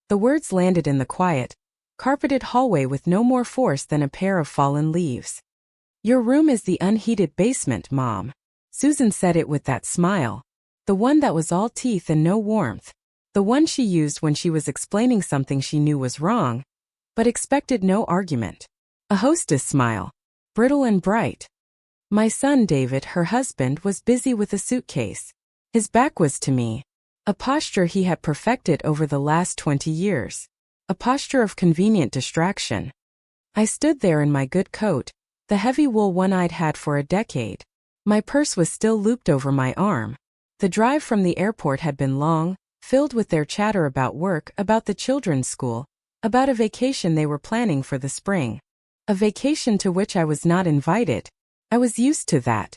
The words landed in the quiet, carpeted hallway with no more force than a pair of fallen leaves. Your room is the unheated basement, Mom. Susan said it with that smile. The one that was all teeth and no warmth. The one she used when she was explaining something she knew was wrong, but expected no argument. A hostess smile. Brittle and bright. My son David, her husband, was busy with a suitcase. His back was to me. A posture he had perfected over the last 20 years. A posture of convenient distraction. I stood there in my good coat, the heavy wool one I'd had for a decade. My purse was still looped over my arm. The drive from the airport had been long, filled with their chatter about work, about the children's school, about a vacation they were planning for the spring. A vacation to which I was not invited. I was used to that.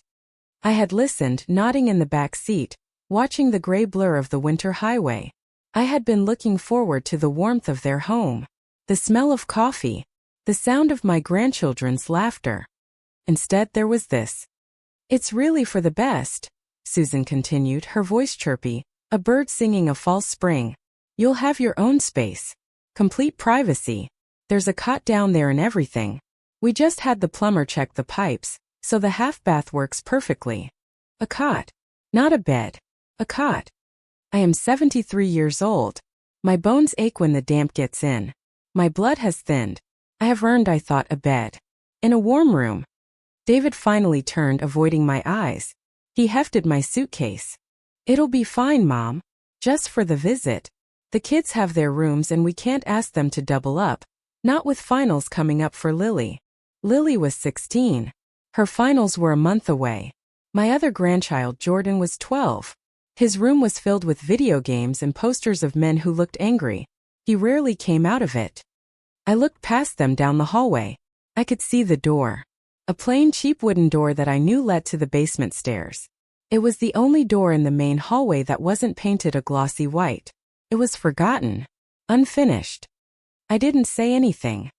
I had listened, nodding in the back seat, watching the gray blur of the winter highway. I had been looking forward to the warmth of their home, the smell of coffee, the sound of my grandchildren's laughter. Instead, there was this. It's really for the best, Susan continued, her voice chirpy, a bird singing a false spring. You'll have your own space. Complete privacy. There's a cot down there and everything. We just had the plumber check the pipes, so the half bath works perfectly. A cot. Not a bed. A cot. I am 73 years old. My bones ache when the damp gets in. My blood has thinned. I have earned, I thought, a bed. In a warm room. David finally turned, avoiding my eyes. He hefted my suitcase. It'll be fine, Mom. Just for the visit. The kids have their rooms and we can't ask them to double up. Not with finals coming up for Lily. Lily was 16. Her finals were a month away. My other grandchild, Jordan, was 12. His room was filled with video games and posters of men who looked angry. He rarely came out of it. I looked past them down the hallway. I could see the door. A plain, cheap wooden door that I knew led to the basement stairs. It was the only door in the main hallway that wasn't painted a glossy white. It was forgotten. Unfinished. I didn't say anything.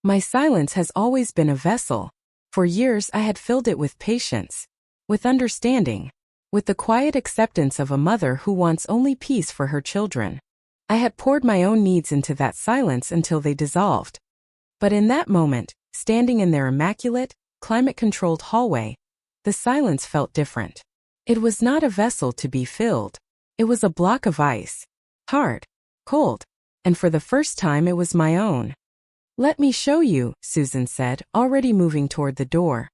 My silence has always been a vessel. For years I had filled it with patience. With understanding. With the quiet acceptance of a mother who wants only peace for her children. I had poured my own needs into that silence until they dissolved. But in that moment, standing in their immaculate, climate-controlled hallway, the silence felt different. It was not a vessel to be filled. It was a block of ice. Hard. Cold. And for the first time it was my own. Let me show you, Susan said, already moving toward the door.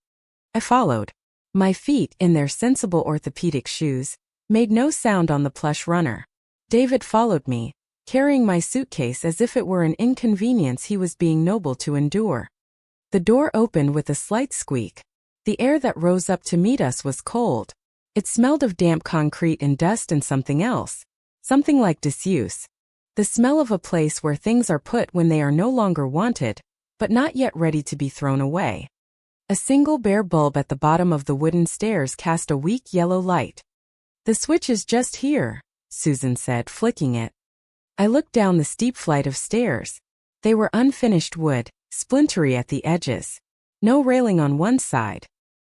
I followed. My feet, in their sensible orthopedic shoes, made no sound on the plush runner. David followed me, carrying my suitcase as if it were an inconvenience he was being noble to endure. The door opened with a slight squeak. The air that rose up to meet us was cold. It smelled of damp concrete and dust and something else. Something like disuse. The smell of a place where things are put when they are no longer wanted, but not yet ready to be thrown away. A single bare bulb at the bottom of the wooden stairs cast a weak yellow light. The switch is just here, Susan said, flicking it. I looked down the steep flight of stairs. They were unfinished wood, splintery at the edges. No railing on one side.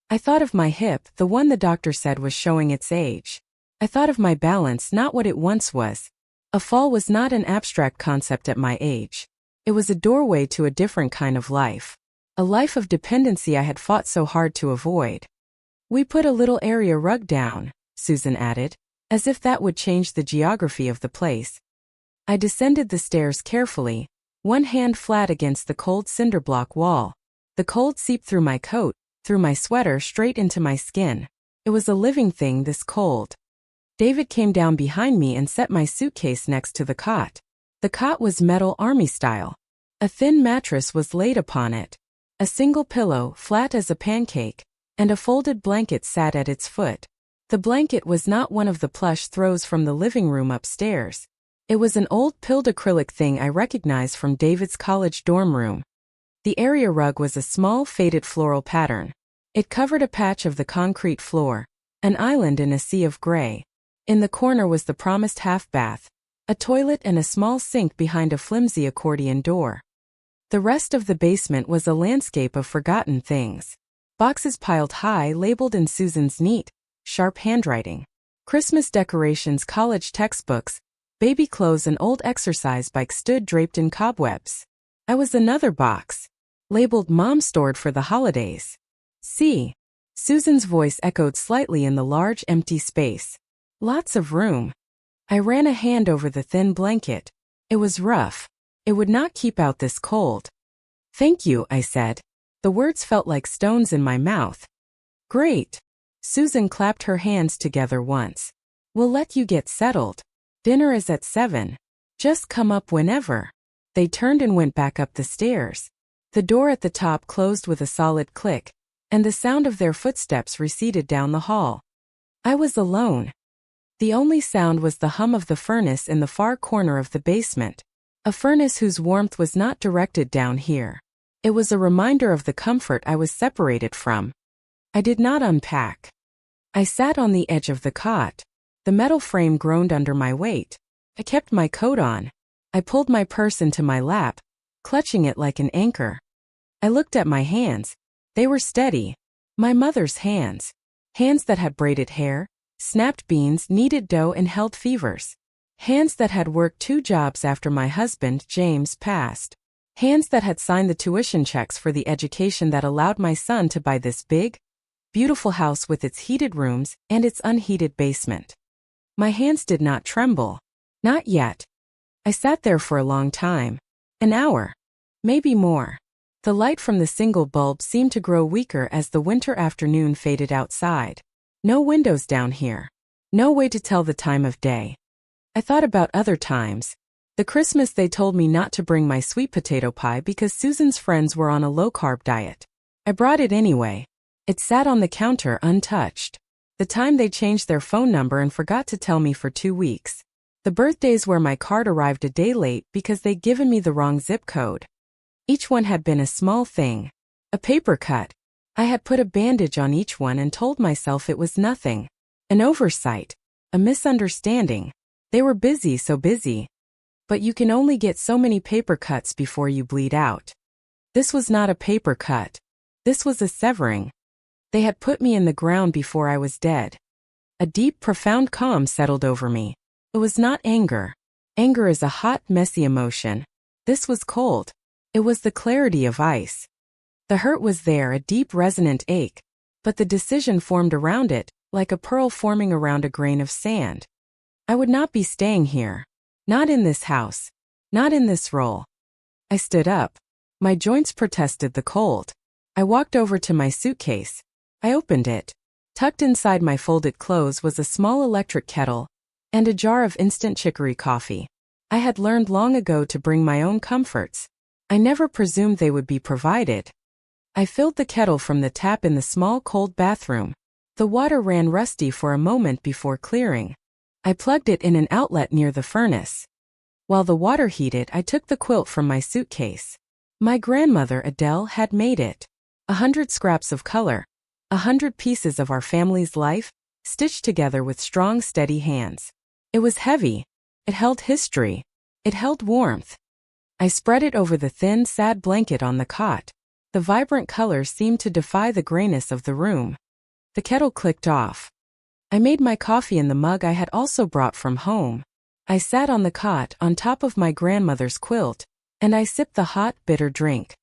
I thought of my hip, the one the doctor said was showing its age. I thought of my balance, not what it once was. A fall was not an abstract concept at my age. It was a doorway to a different kind of life. A life of dependency I had fought so hard to avoid. We put a little area rug down, Susan added, as if that would change the geography of the place. I descended the stairs carefully, one hand flat against the cold cinder block wall. The cold seeped through my coat, through my sweater, straight into my skin. It was a living thing, this cold. David came down behind me and set my suitcase next to the cot. The cot was metal army style. A thin mattress was laid upon it. A single pillow, flat as a pancake, and a folded blanket sat at its foot. The blanket was not one of the plush throws from the living room upstairs. It was an old pilled acrylic thing I recognized from David's college dorm room. The area rug was a small faded floral pattern. It covered a patch of the concrete floor, an island in a sea of gray. In the corner was the promised half bath, a toilet and a small sink behind a flimsy accordion door. The rest of the basement was a landscape of forgotten things. Boxes piled high labeled in Susan's neat, sharp handwriting. Christmas decorations, college textbooks, Baby clothes and old exercise bike stood draped in cobwebs. I was another box, labeled Mom stored for the holidays. See? Susan's voice echoed slightly in the large empty space. Lots of room. I ran a hand over the thin blanket. It was rough. It would not keep out this cold. Thank you, I said. The words felt like stones in my mouth. Great. Susan clapped her hands together once. We'll let you get settled. Dinner is at 7. Just come up whenever. They turned and went back up the stairs. The door at the top closed with a solid click, and the sound of their footsteps receded down the hall. I was alone. The only sound was the hum of the furnace in the far corner of the basement, a furnace whose warmth was not directed down here. It was a reminder of the comfort I was separated from. I did not unpack. I sat on the edge of the cot. The metal frame groaned under my weight. I kept my coat on. I pulled my purse into my lap, clutching it like an anchor. I looked at my hands. They were steady. My mother's hands. Hands that had braided hair, snapped beans, kneaded dough, and held fevers. Hands that had worked 2 jobs after my husband, James, passed. Hands that had signed the tuition checks for the education that allowed my son to buy this big, beautiful house with its heated rooms and its unheated basement. My hands did not tremble. Not yet. I sat there for a long time. An hour. Maybe more. The light from the single bulb seemed to grow weaker as the winter afternoon faded outside. No windows down here. No way to tell the time of day. I thought about other times. The Christmas they told me not to bring my sweet potato pie because Susan's friends were on a low-carb diet. I brought it anyway. It sat on the counter untouched. The time they changed their phone number and forgot to tell me for 2 weeks. The birthdays where my card arrived a day late because they'd given me the wrong zip code. Each one had been a small thing. A paper cut. I had put a bandage on each one and told myself it was nothing. An oversight. A misunderstanding. They were busy, so busy. But you can only get so many paper cuts before you bleed out. This was not a paper cut. This was a severing. They had put me in the ground before I was dead. A deep, profound calm settled over me. It was not anger. Anger is a hot, messy emotion. This was cold. It was the clarity of ice. The hurt was there, a deep, resonant ache, but the decision formed around it, like a pearl forming around a grain of sand. I would not be staying here. Not in this house. Not in this role. I stood up. My joints protested the cold. I walked over to my suitcase. I opened it. Tucked inside my folded clothes was a small electric kettle and a jar of instant chicory coffee. I had learned long ago to bring my own comforts. I never presumed they would be provided. I filled the kettle from the tap in the small cold bathroom. The water ran rusty for a moment before clearing. I plugged it in an outlet near the furnace. While the water heated, I took the quilt from my suitcase. My grandmother, Adele, had made it. 100 scraps of color. 100 pieces of our family's life, stitched together with strong, steady hands. It was heavy. It held history. It held warmth. I spread it over the thin, sad blanket on the cot. The vibrant colors seemed to defy the grayness of the room. The kettle clicked off. I made my coffee in the mug I had also brought from home. I sat on the cot on top of my grandmother's quilt, and I sipped the hot, bitter drink.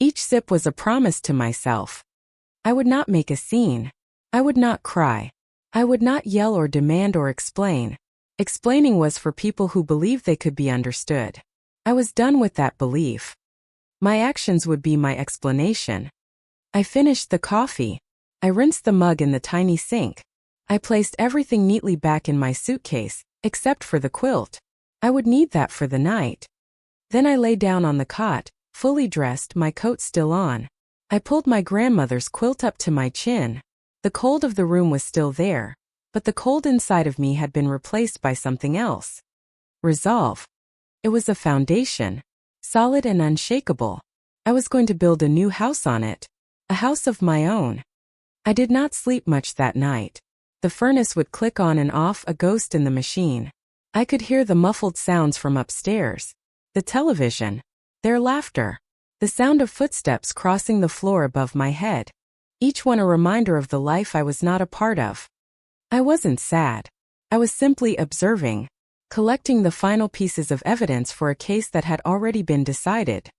Each sip was a promise to myself. I would not make a scene. I would not cry. I would not yell or demand or explain. Explaining was for people who believed they could be understood. I was done with that belief. My actions would be my explanation. I finished the coffee. I rinsed the mug in the tiny sink. I placed everything neatly back in my suitcase, except for the quilt. I would need that for the night. Then I lay down on the cot, fully dressed, my coat still on. I pulled my grandmother's quilt up to my chin. The cold of the room was still there, but the cold inside of me had been replaced by something else. Resolve. It was a foundation, solid and unshakable. I was going to build a new house on it, a house of my own. I did not sleep much that night. The furnace would click on and off, a ghost in the machine. I could hear the muffled sounds from upstairs. The television. Their laughter. The sound of footsteps crossing the floor above my head. Each one a reminder of the life I was not a part of. I wasn't sad. I was simply observing. collecting the final pieces of evidence for a case that had already been decided.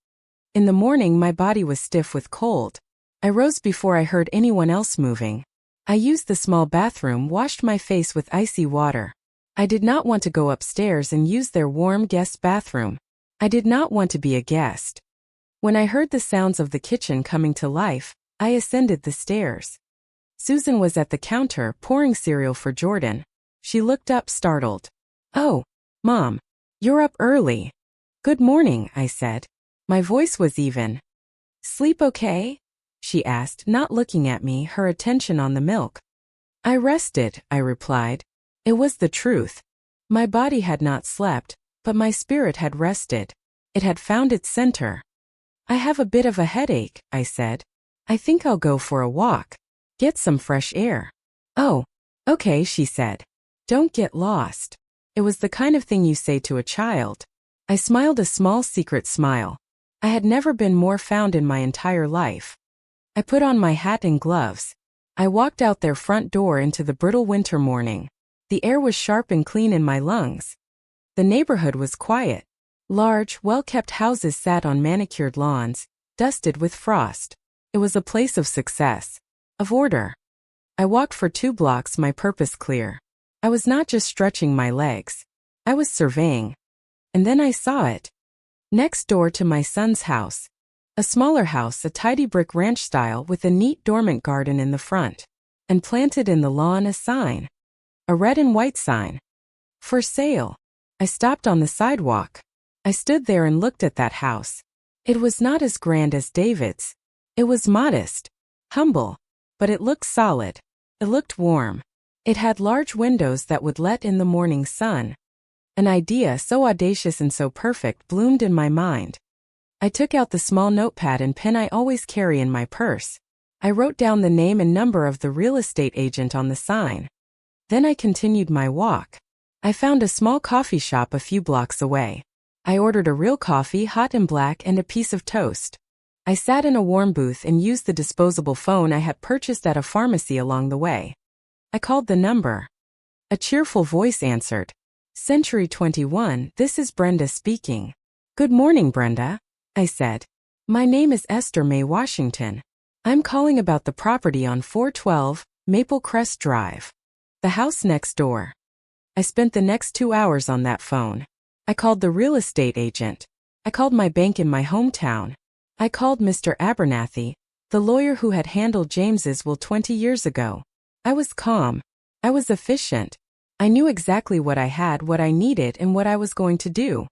In the morning, my body was stiff with cold. I rose before I heard anyone else moving. I used the small bathroom, washed my face with icy water. I did not want to go upstairs and use their warm guest bathroom. I did not want to be a guest. When I heard the sounds of the kitchen coming to life, I ascended the stairs. Susan was at the counter pouring cereal for Jordan. She looked up startled. "Oh, Mom, you're up early." "Good morning," I said. My voice was even. "Sleep okay?" she asked, not looking at me, her attention on the milk. "I rested," I replied. It was the truth. My body had not slept, but my spirit had rested. It had found its center. "I have a bit of a headache," I said. "I think I'll go for a walk. Get some fresh air." "Oh, okay," she said. "Don't get lost." It was the kind of thing you say to a child. I smiled a small secret smile. I had never been more found in my entire life. I put on my hat and gloves. I walked out their front door into the brittle winter morning. The air was sharp and clean in my lungs. The neighborhood was quiet. Large, well-kept houses sat on manicured lawns, dusted with frost. It was a place of success, of order. I walked for 2 blocks, my purpose clear. I was not just stretching my legs. I was surveying. And then I saw it. Next door to my son's house. A smaller house, a tidy brick ranch style with a neat dormant garden in the front. And planted in the lawn a sign. A red and white sign. For sale. I stopped on the sidewalk. I stood there and looked at that house. It was not as grand as David's. It was modest, humble, but it looked solid. It looked warm. It had large windows that would let in the morning sun. An idea so audacious and so perfect bloomed in my mind. I took out the small notepad and pen I always carry in my purse. I wrote down the name and number of the real estate agent on the sign. Then I continued my walk. I found a small coffee shop a few blocks away. I ordered a real coffee, hot and black, and a piece of toast. I sat in a warm booth and used the disposable phone I had purchased at a pharmacy along the way. I called the number. A cheerful voice answered. "Century 21, this is Brenda speaking." "Good morning, Brenda," I said. "My name is Esther Mae Washington. I'm calling about the property on 412 Maple Crest Drive. The house next door." I spent the next 2 hours on that phone. I called the real estate agent. I called my bank in my hometown. I called Mr. Abernathy, the lawyer who had handled James's will 20 years ago. I was calm. I was efficient. I knew exactly what I had, what I needed, and what I was going to do.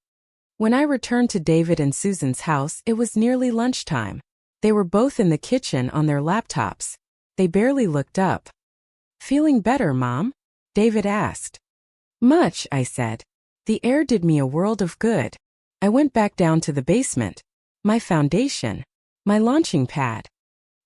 When I returned to David and Susan's house, it was nearly lunchtime. They were both in the kitchen on their laptops. They barely looked up. "Feeling better, Mom?" David asked. "Much," I said. "The air did me a world of good." I went back down to the basement. My foundation. My launching pad.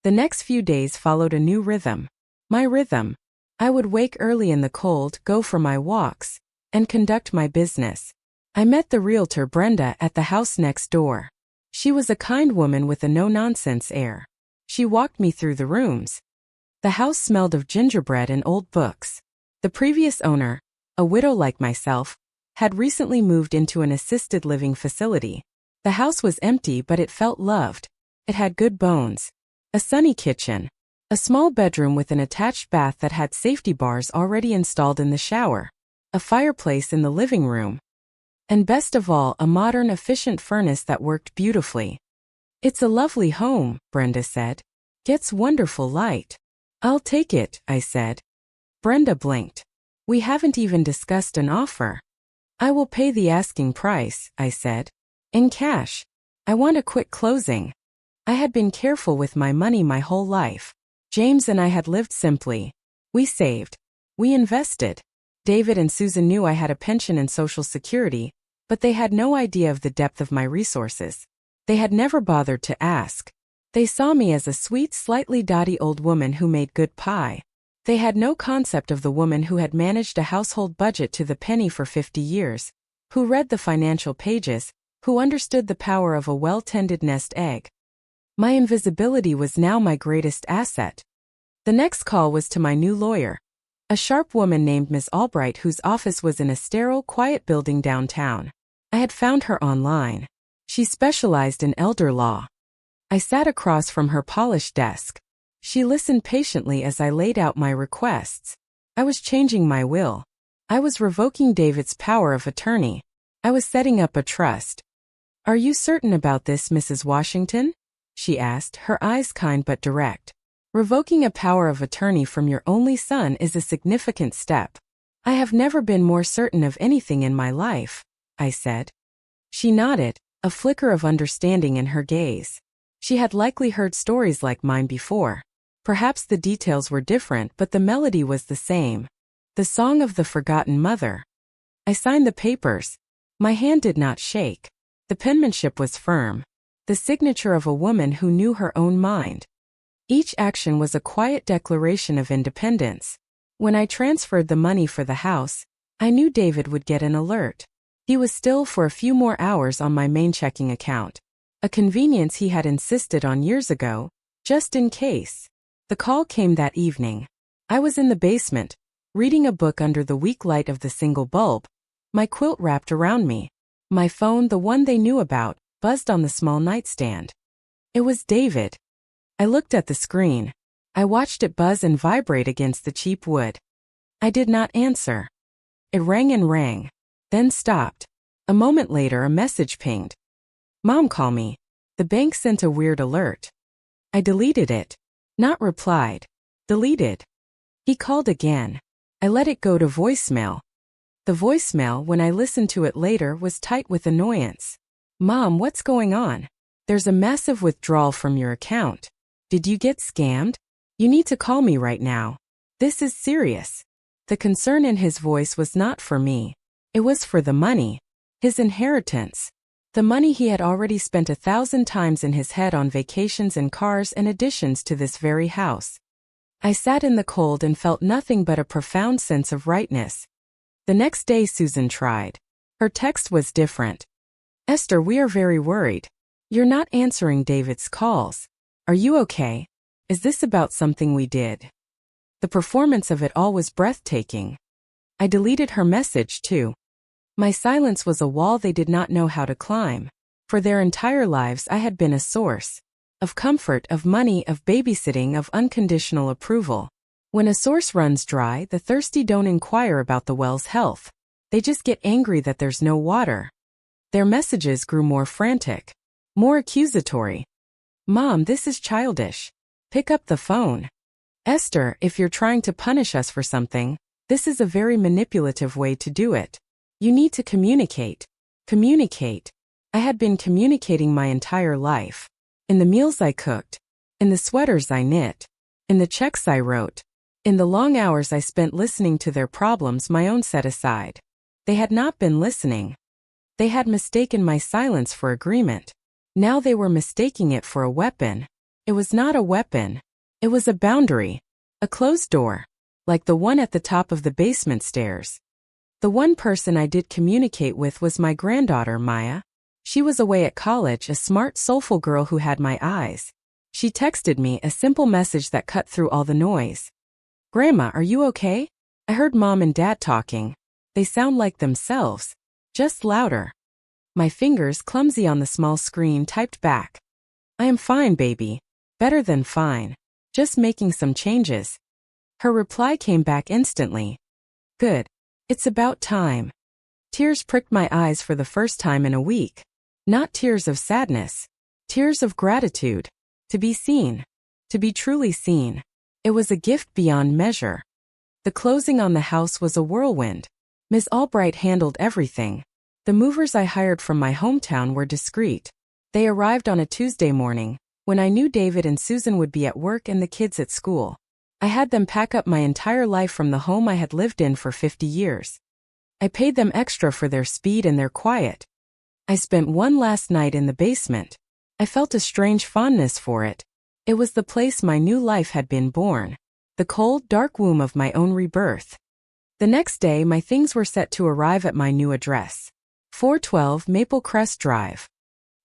The next few days followed a new rhythm. My rhythm. I would wake early in the cold, go for my walks, and conduct my business. I met the realtor Brenda at the house next door. She was a kind woman with a no-nonsense air. She walked me through the rooms. The house smelled of gingerbread and old books. The previous owner, a widow like myself, had recently moved into an assisted living facility. The house was empty, but it felt loved. It had good bones. A sunny kitchen. A small bedroom with an attached bath that had safety bars already installed in the shower. A fireplace in the living room. And best of all, a modern, efficient furnace that worked beautifully. "It's a lovely home," Brenda said. "Gets wonderful light." "I'll take it," I said. Brenda blinked. "We haven't even discussed an offer." "I will pay the asking price," I said. "In cash. I want a quick closing." I had been careful with my money my whole life. James and I had lived simply. We saved. We invested. David and Susan knew I had a pension and Social Security, but they had no idea of the depth of my resources. They had never bothered to ask. They saw me as a sweet, slightly dotty old woman who made good pie. They had no concept of the woman who had managed a household budget to the penny for 50 years, who read the financial pages, who understood the power of a well-tended nest egg. My invisibility was now my greatest asset. The next call was to my new lawyer. A sharp woman named Miss Albright whose office was in a sterile, quiet building downtown. I had found her online. She specialized in elder law. I sat across from her polished desk. She listened patiently as I laid out my requests. I was changing my will. I was revoking David's power of attorney. I was setting up a trust. "Are you certain about this, Mrs. Washington?" she asked, her eyes kind but direct. "Revoking a power of attorney from your only son is a significant step." "I have never been more certain of anything in my life," I said. She nodded, a flicker of understanding in her gaze. She had likely heard stories like mine before. Perhaps the details were different, but the melody was the same. The song of the forgotten mother. I signed the papers. My hand did not shake. The penmanship was firm. The signature of a woman who knew her own mind. Each action was a quiet declaration of independence. When I transferred the money for the house, I knew David would get an alert. He was still for a few more hours on my main checking account. A convenience he had insisted on years ago, just in case. The call came that evening. I was in the basement, reading a book under the weak light of the single bulb, my quilt wrapped around me. My phone, the one they knew about, buzzed on the small nightstand. It was David. I looked at the screen. I watched it buzz and vibrate against the cheap wood. I did not answer. It rang and rang, then stopped. A moment later, a message pinged. "Mom, call me. The bank sent a weird alert." I deleted it. Not replied. Deleted. He called again. I let it go to voicemail. The voicemail, when I listened to it later, was tight with annoyance. "Mom, what's going on? There's a massive withdrawal from your account. Did you get scammed? You need to call me right now. This is serious." The concern in his voice was not for me. It was for the money. His inheritance. The money he had already spent 1,000 times in his head on vacations and cars and additions to this very house. I sat in the cold and felt nothing but a profound sense of rightness. The next day Susan tried. Her text was different. "Esther, we are very worried. You're not answering David's calls. Are you okay? Is this about something we did?" The performance of it all was breathtaking. I deleted her message too. My silence was a wall they did not know how to climb. For their entire lives I had been a source. Of comfort, of money, of babysitting, of unconditional approval. When a source runs dry, the thirsty don't inquire about the well's health. They just get angry that there's no water. Their messages grew more frantic. More accusatory. "Mom, this is childish. Pick up the phone. Esther, if you're trying to punish us for something, this is a very manipulative way to do it. You need to communicate. Communicate." I had been communicating my entire life. In the meals I cooked. In the sweaters I knit. In the checks I wrote. In the long hours I spent listening to their problems, my own set aside. They had not been listening. They had mistaken my silence for agreement. Now they were mistaking it for a weapon. It was not a weapon. It was a boundary. A closed door. Like the one at the top of the basement stairs. The one person I did communicate with was my granddaughter, Maya. She was away at college, a smart, soulful girl who had my eyes. She texted me a simple message that cut through all the noise. "Grandma, are you okay? I heard Mom and Dad talking. They sound like themselves. Just louder." My fingers, clumsy on the small screen, typed back. "I am fine, baby. Better than fine. Just making some changes." Her reply came back instantly. "Good. It's about time." Tears pricked my eyes for the first time in a week. Not tears of sadness. Tears of gratitude. To be seen. To be truly seen. It was a gift beyond measure. The closing on the house was a whirlwind. Miss Albright handled everything. The movers I hired from my hometown were discreet. They arrived on a Tuesday morning, when I knew David and Susan would be at work and the kids at school. I had them pack up my entire life from the home I had lived in for 50 years. I paid them extra for their speed and their quiet. I spent one last night in the basement. I felt a strange fondness for it. It was the place my new life had been born. The cold, dark womb of my own rebirth. The next day my things were set to arrive at my new address. 412 Maple Crest Drive.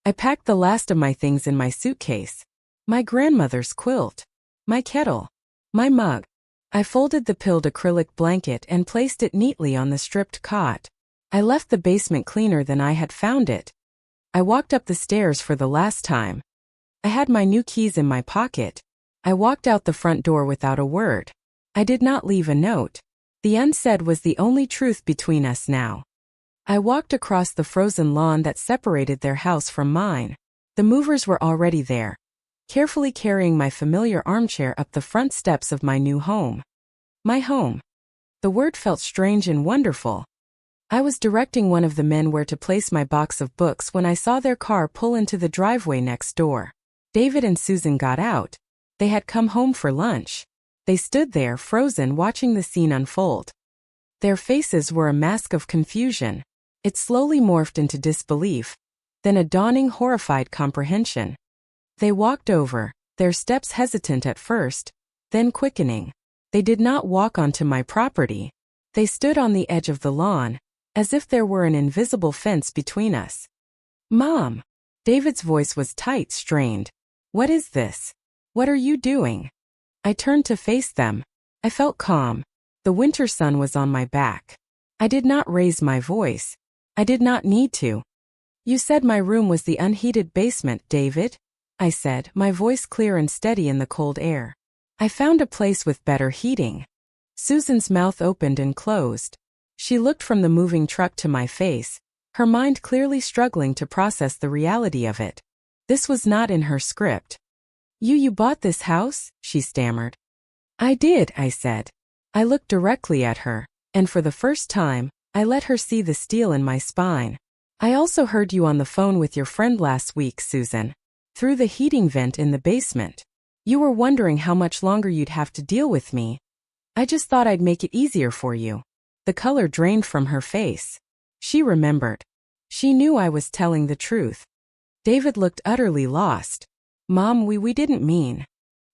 I packed the last of my things in my suitcase. My grandmother's quilt. My kettle. My mug. I folded the pilled acrylic blanket and placed it neatly on the stripped cot. I left the basement cleaner than I had found it. I walked up the stairs for the last time. I had my new keys in my pocket. I walked out the front door without a word. I did not leave a note. The unsaid was the only truth between us now. I walked across the frozen lawn that separated their house from mine. The movers were already there, carefully carrying my familiar armchair up the front steps of my new home. My home. The word felt strange and wonderful. I was directing one of the men where to place my box of books when I saw their car pull into the driveway next door. David and Susan got out. They had come home for lunch. They stood there, frozen, watching the scene unfold. Their faces were a mask of confusion. It slowly morphed into disbelief, then a dawning, horrified comprehension. They walked over, their steps hesitant at first, then quickening. They did not walk onto my property. They stood on the edge of the lawn, as if there were an invisible fence between us. "Mom!" David's voice was tight, strained. "What is this? What are you doing?" I turned to face them. I felt calm. The winter sun was on my back. I did not raise my voice. I did not need to. "You said my room was the unheated basement, David," I said, my voice clear and steady in the cold air. "I found a place with better heating." Susan's mouth opened and closed. She looked from the moving truck to my face, her mind clearly struggling to process the reality of it. This was not in her script. You bought this house?" she stammered. "I did," I said. I looked directly at her, and for the first time, I let her see the steel in my spine. "I also heard you on the phone with your friend last week, Susan. Through the heating vent in the basement. You were wondering how much longer you'd have to deal with me. I just thought I'd make it easier for you." The color drained from her face. She remembered. She knew I was telling the truth. David looked utterly lost. "Mom, we didn't mean."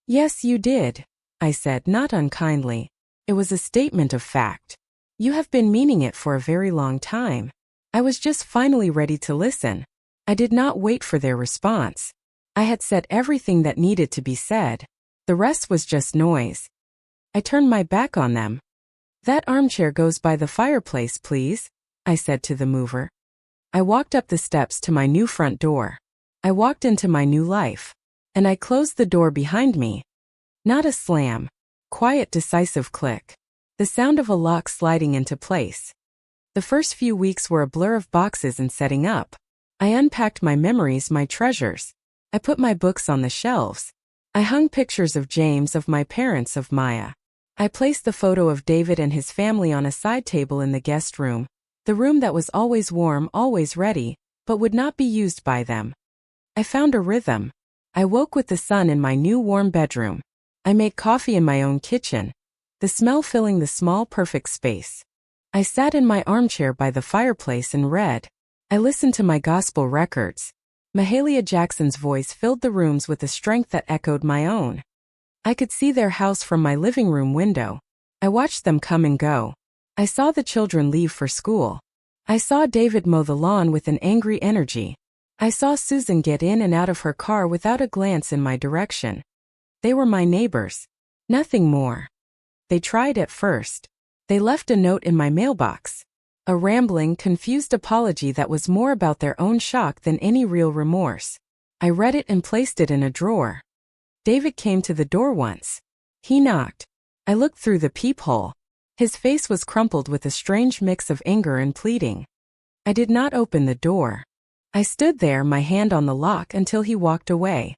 "Yes, you did," I said, not unkindly. "It was a statement of fact. You have been meaning it for a very long time." I was just finally ready to listen. I did not wait for their response. I had said everything that needed to be said. The rest was just noise. I turned my back on them. "That armchair goes by the fireplace, please," I said to the mover. I walked up the steps to my new front door. I walked into my new life. And I closed the door behind me. Not a slam. Quiet, decisive click. The sound of a lock sliding into place. The first few weeks were a blur of boxes and setting up. I unpacked my memories, my treasures. I put my books on the shelves. I hung pictures of James, of my parents, of Maya. I placed the photo of David and his family on a side table in the guest room, the room that was always warm, always ready, but would not be used by them. I found a rhythm. I woke with the sun in my new warm bedroom. I made coffee in my own kitchen, the smell filling the small, perfect space. I sat in my armchair by the fireplace and read. I listened to my gospel records. Mahalia Jackson's voice filled the rooms with a strength that echoed my own. I could see their house from my living room window. I watched them come and go. I saw the children leave for school. I saw David mow the lawn with an angry energy. I saw Susan get in and out of her car without a glance in my direction. They were my neighbors. Nothing more. They tried at first. They left a note in my mailbox. A rambling, confused apology that was more about their own shock than any real remorse. I read it and placed it in a drawer. David came to the door once. He knocked. I looked through the peephole. His face was crumpled with a strange mix of anger and pleading. I did not open the door. I stood there, my hand on the lock, until he walked away.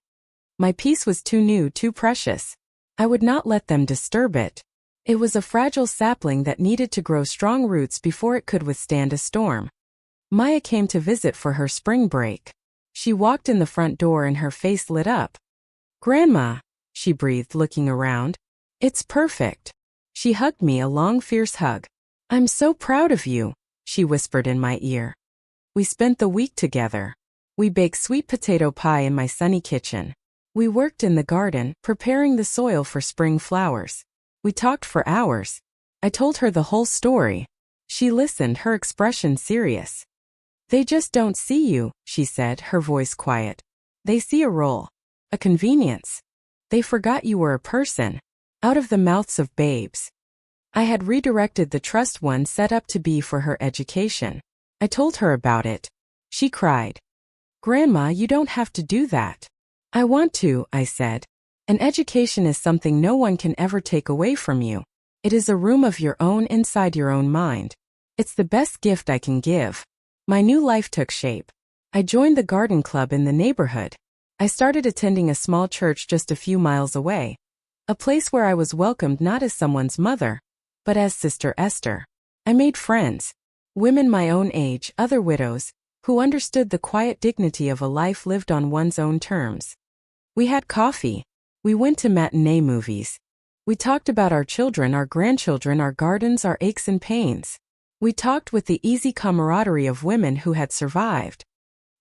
My peace was too new, too precious. I would not let them disturb it. It was a fragile sapling that needed to grow strong roots before it could withstand a storm. Maya came to visit for her spring break. She walked in the front door and her face lit up. "Grandma," she breathed, looking around. "It's perfect." She hugged me, a long, fierce hug. "I'm so proud of you," she whispered in my ear. We spent the week together. We baked sweet potato pie in my sunny kitchen. We worked in the garden, preparing the soil for spring flowers. We talked for hours. I told her the whole story. She listened, her expression serious. "They just don't see you," she said, her voice quiet. "They see a role. A convenience. They forgot you were a person." out of the mouths of babes. I had redirected the trust one set up to be for her education. I told her about it. She cried. "Grandma, you don't have to do that." "I want to," I said. "An education is something no one can ever take away from you. It is a room of your own inside your own mind. It's the best gift I can give." My new life took shape. I joined the garden club in the neighborhood. I started attending a small church just a few miles away. A place where I was welcomed not as someone's mother, but as Sister Esther. I made friends. Women my own age, other widows, who understood the quiet dignity of a life lived on one's own terms. We had coffee. We went to matinee movies. We talked about our children, our grandchildren, our gardens, our aches and pains. We talked with the easy camaraderie of women who had survived.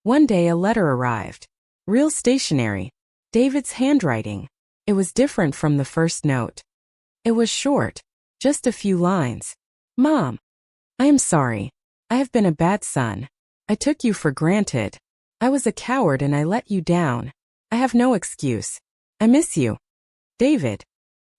One day a letter arrived. Real stationery. David's handwriting. It was different from the first note. It was short. Just a few lines. "Mom, I am sorry. I have been a bad son. I took you for granted. I was a coward and I let you down. I have no excuse. I miss you. David."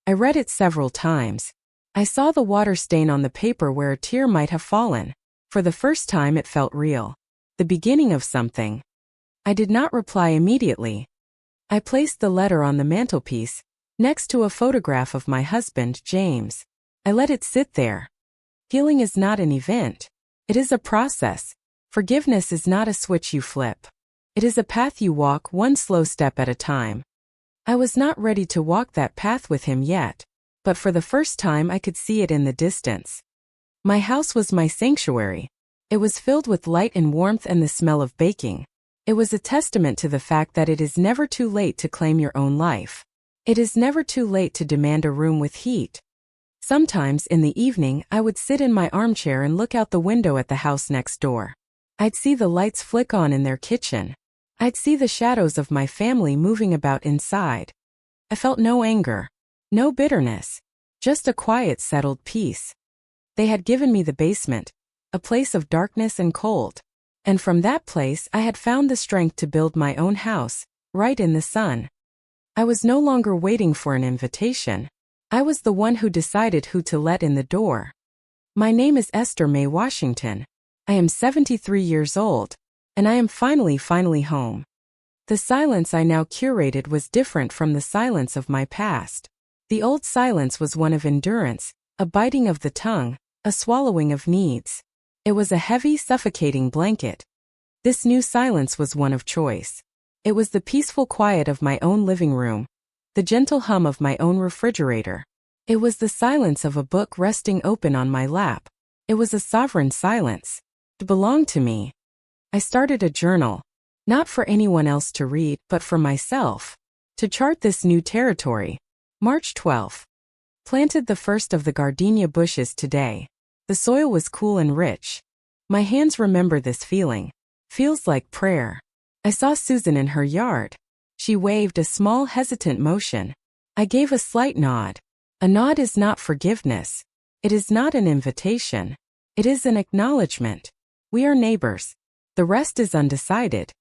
I read it several times. I saw the water stain on the paper where a tear might have fallen. For the first time it felt real. The beginning of something. I did not reply immediately. I placed the letter on the mantelpiece, next to a photograph of my husband, James. I let it sit there. Healing is not an event. It is a process. Forgiveness is not a switch you flip. It is a path you walk, one slow step at a time. I was not ready to walk that path with him yet, but for the first time I could see it in the distance. My house was my sanctuary. It was filled with light and warmth and the smell of baking. It was a testament to the fact that it is never too late to claim your own life. It is never too late to demand a room with heat. Sometimes in the evening I would sit in my armchair and look out the window at the house next door. I'd see the lights flick on in their kitchen. I'd see the shadows of my family moving about inside. I felt no anger, no bitterness, just a quiet, settled peace. They had given me the basement, a place of darkness and cold. And from that place I had found the strength to build my own house, right in the sun. I was no longer waiting for an invitation. I was the one who decided who to let in the door. My name is Esther Mae Washington. I am 73 years old, and I am finally home. The silence I now curated was different from the silence of my past. The old silence was one of endurance, a biting of the tongue, a swallowing of needs. It was a heavy, suffocating blanket. This new silence was one of choice. It was the peaceful quiet of my own living room, the gentle hum of my own refrigerator. It was the silence of a book resting open on my lap. It was a sovereign silence. It belonged to me. I started a journal, not for anyone else to read, but for myself, to chart this new territory. March 12th. Planted the first of the gardenia bushes today. The soil was cool and rich. My hands remember this feeling. Feels like prayer. I saw Susan in her yard. She waved a small, hesitant motion. I gave a slight nod. A nod is not forgiveness. It is not an invitation. It is an acknowledgement. We are neighbors. The rest is undecided.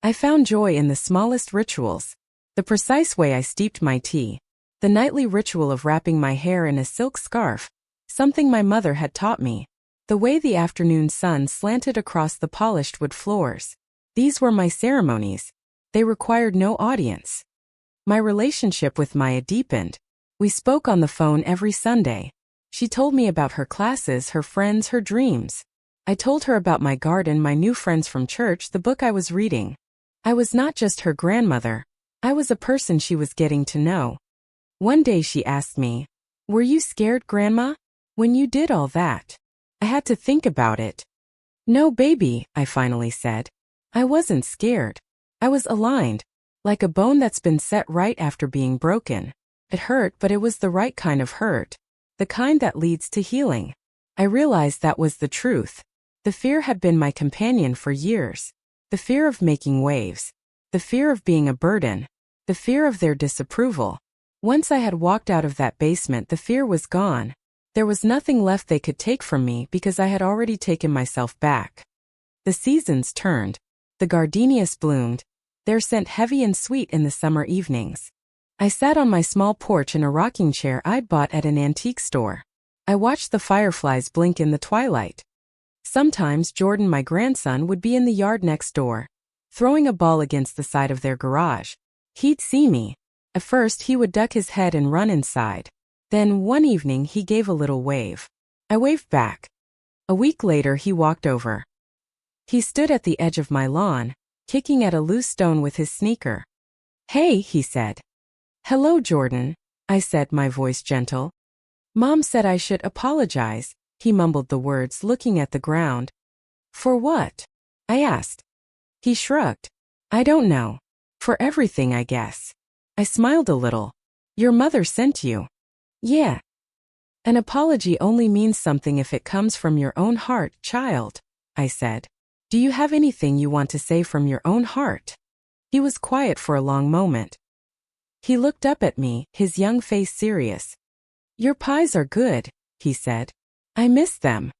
I found joy in the smallest rituals. The precise way I steeped my tea. The nightly ritual of wrapping my hair in a silk scarf, something my mother had taught me. The way the afternoon sun slanted across the polished wood floors. These were my ceremonies. They required no audience. My relationship with Maya deepened. We spoke on the phone every Sunday. She told me about her classes, her friends, her dreams. I told her about my garden, my new friends from church, the book I was reading. I was not just her grandmother. I was a person she was getting to know. One day she asked me, "Were you scared, Grandma, when you did all that?" I had to think about it. "No, baby," I finally said. I wasn't scared. I was aligned, like a bone that's been set right after being broken. It hurt, but it was the right kind of hurt. The kind that leads to healing. I realized that was the truth. The fear had been my companion for years. The fear of making waves. The fear of being a burden. The fear of their disapproval. Once I had walked out of that basement, the fear was gone. There was nothing left they could take from me because I had already taken myself back. The seasons turned. The gardenias bloomed, their scent heavy and sweet in the summer evenings. I sat on my small porch in a rocking chair I'd bought at an antique store. I watched the fireflies blink in the twilight. Sometimes Jordan, my grandson, would be in the yard next door, throwing a ball against the side of their garage. He'd see me. At first he would duck his head and run inside. Then, one evening, he gave a little wave. I waved back. A week later he walked over. He stood at the edge of my lawn, kicking at a loose stone with his sneaker. "Hey," he said. "Hello, Jordan," I said, my voice gentle. "Mom said I should apologize," he mumbled the words, looking at the ground. "For what?" I asked. He shrugged. "I don't know. For everything, I guess." I smiled a little. "Your mother sent you." "Yeah." "An apology only means something if it comes from your own heart, child," I said. "Do you have anything you want to say from your own heart?" He was quiet for a long moment. He looked up at me, his young face serious. "Your pies are good," he said. "I miss them."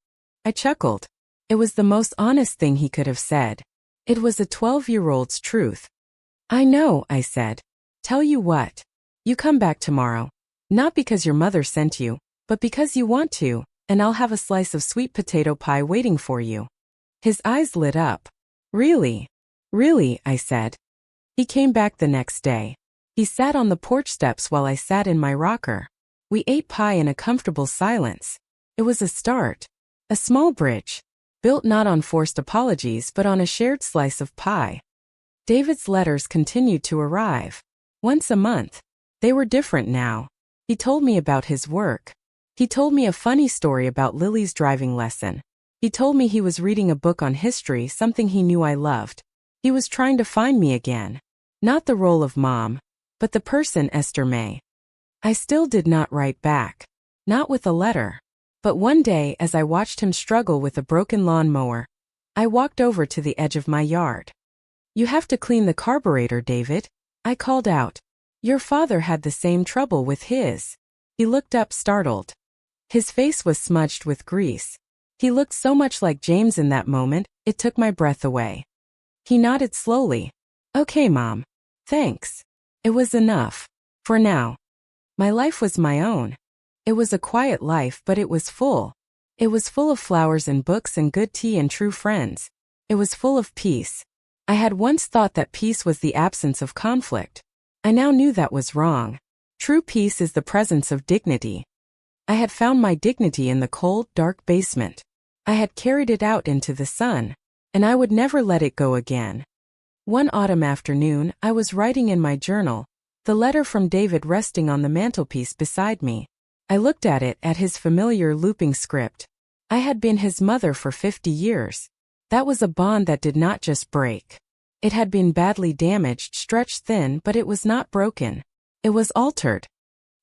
I chuckled. It was the most honest thing he could have said. It was a 12-year-old's truth. "I know," I said. "Tell you what. You come back tomorrow. Not because your mother sent you, but because you want to, and I'll have a slice of sweet potato pie waiting for you." His eyes lit up. "Really? Really?" I said. He came back the next day. He sat on the porch steps while I sat in my rocker. We ate pie in a comfortable silence. It was a start. A small bridge, built not on forced apologies but on a shared slice of pie. David's letters continued to arrive. Once a month. They were different now. He told me about his work. He told me a funny story about Lily's driving lesson. He told me he was reading a book on history, something he knew I loved. He was trying to find me again. Not the role of mom, but the person Esther May. I still did not write back. Not with a letter. But one day, as I watched him struggle with a broken lawnmower, I walked over to the edge of my yard. "You have to clean the carburetor, David," I called out. "Your father had the same trouble with his." He looked up startled. His face was smudged with grease. He looked so much like James in that moment, it took my breath away. He nodded slowly. "Okay, Mom. Thanks." It was enough. For now. My life was my own. It was a quiet life, but it was full. It was full of flowers and books and good tea and true friends. It was full of peace. I had once thought that peace was the absence of conflict. I now knew that was wrong. True peace is the presence of dignity. I had found my dignity in the cold, dark basement. I had carried it out into the sun, and I would never let it go again. One autumn afternoon, I was writing in my journal, the letter from David resting on the mantelpiece beside me. I looked at it, at his familiar looping script. I had been his mother for 50 years. That was a bond that did not just break. It had been badly damaged, stretched thin, but it was not broken. It was altered.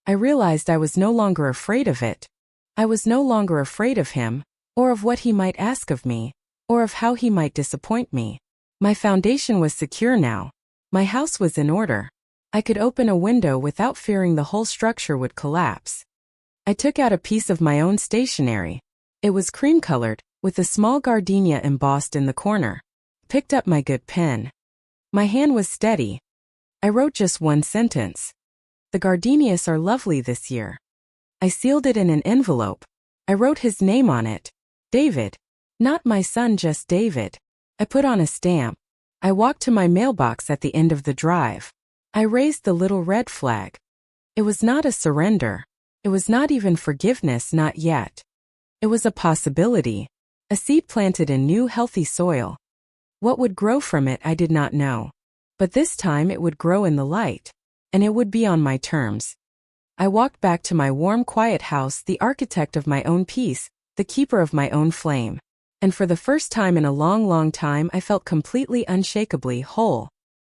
I realized I was no longer afraid of it. I was no longer afraid of him, or of what he might ask of me, or of how he might disappoint me. My foundation was secure now. My house was in order. I could open a window without fearing the whole structure would collapse. I took out a piece of my own stationery. It was cream-colored, with a small gardenia embossed in the corner. Picked up my good pen. My hand was steady. I wrote just one sentence. "The gardenias are lovely this year." I sealed it in an envelope. I wrote his name on it. David. Not my son, just David. I put on a stamp. I walked to my mailbox at the end of the drive. I raised the little red flag. It was not a surrender. It was not even forgiveness, not yet. It was a possibility. A seed planted in new, healthy soil. What would grow from it I did not know. But this time it would grow in the light. And it would be on my terms. I walked back to my warm, quiet house, the architect of my own peace, the keeper of my own flame. And for the first time in a long, long time I felt completely unshakably whole.